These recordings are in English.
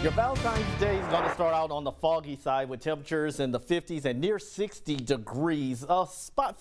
Your Valentine's Day is going to start out on the foggy side with temperatures in the 50s and near 60 degrees.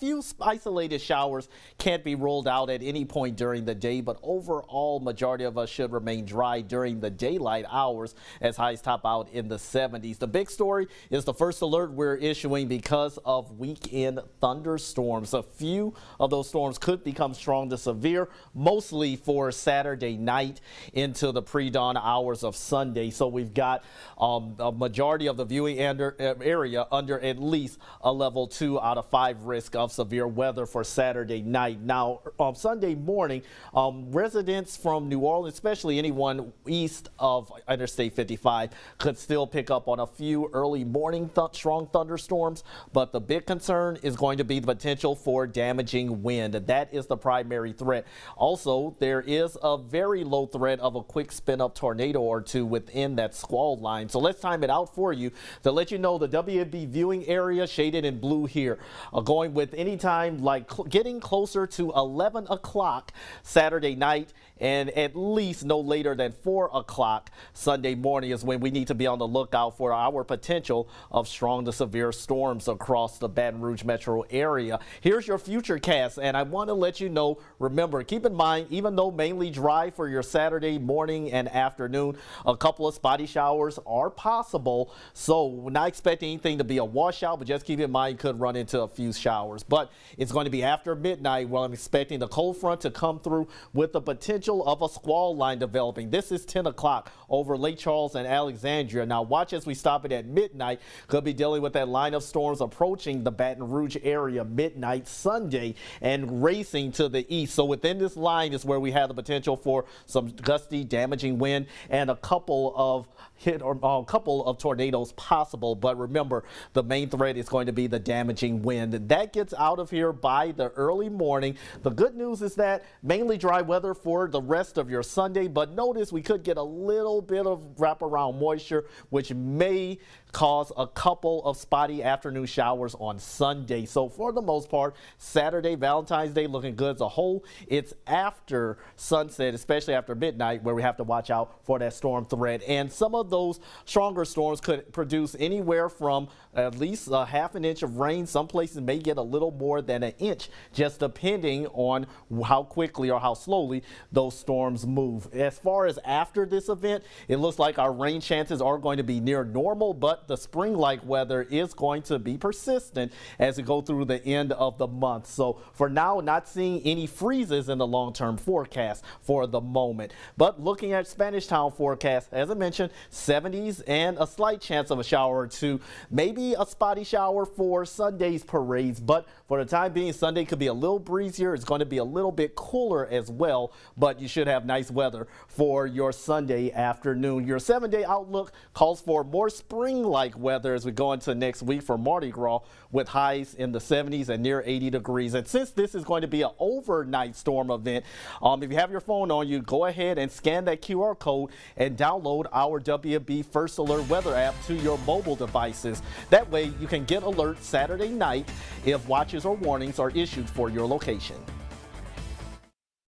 Few isolated showers can't be ruled out at any point during the day, but overall, majority of us should remain dry during the daylight hours as highs top out in the 70s. The big story is the first alert we're issuing because of weekend thunderstorms. A few of those storms could become strong to severe, mostly for Saturday night into the pre-dawn hours of Sunday. So we've got a majority of the viewing area under at least a level 2 out of 5 risk of severe weather for Saturday night. Now, Sunday morning, residents from New Orleans, especially anyone east of Interstate 55, could still pick up on a few early morning strong thunderstorms, but the big concern is going to be the potential for damaging wind. That is the primary threat. Also, there is a very low threat of a quick spin-up tornado or two within that squall line. So let's time it out for you to let you know the WFB viewing area shaded in blue here, going with any time like getting closer to 11 o'clock Saturday night and at least no later than 4 o'clock Sunday morning is when we need to be on the lookout for our potential of strong to severe storms across the Baton Rouge metro area. Here's your future cast, and I want to let you know, remember, keep in mind, even though mainly dry for your Saturday morning and afternoon, a couple of spotty showers are possible. So we're not expecting anything to be a washout, but just keep in mind you could run into a few showers. But it's going to be after midnight where I'm expecting the cold front to come through with the potential of a squall line developing. This is 10 o'clock over Lake Charles and Alexandria. Now watch as we stop it at midnight. Could be dealing with that line of storms approaching the Baton Rouge area midnight Sunday and racing to the east. So within this line is where we have the potential for some gusty, damaging wind and a couple of tornadoes possible. But remember, the main threat is going to be the damaging wind. That gets out of here by the early morning. The good news is that mainly dry weather for the rest of your Sunday, but notice we could get a little bit of wraparound moisture, which may cause a couple of spotty afternoon showers on Sunday. So for the most part, Saturday, Valentine's Day looking good as a whole. It's after sunset, especially after midnight, where we have to watch out for that storm threat. And some of those stronger storms could produce anywhere from at least a half an inch of rain. Some places may get a little more than an inch, just depending on how quickly or how slowly those storms move. As far as after this event, it looks like our rain chances are going to be near normal, but the spring-like weather is going to be persistent as we go through the end of the month. So for now, not seeing any freezes in the long-term forecast for the moment. But looking at Spanish Town forecast, as I mentioned, 70s and a slight chance of a shower or two, maybe a spotty shower for Sunday's parades. But for the time being, Sunday could be a little breezier. It's going to be a little bit cooler as well, but you should have nice weather for your Sunday afternoon. Your 7-day outlook calls for more spring-like weather as we go into next week for Mardi Gras with highs in the 70s and near 80 degrees. And since this is going to be an overnight storm event, if you have your phone on you, go ahead and scan that QR code and download our WFB First Alert weather app to your mobile devices. That way you can get alerts Saturday night if watches or warnings are issued for your location.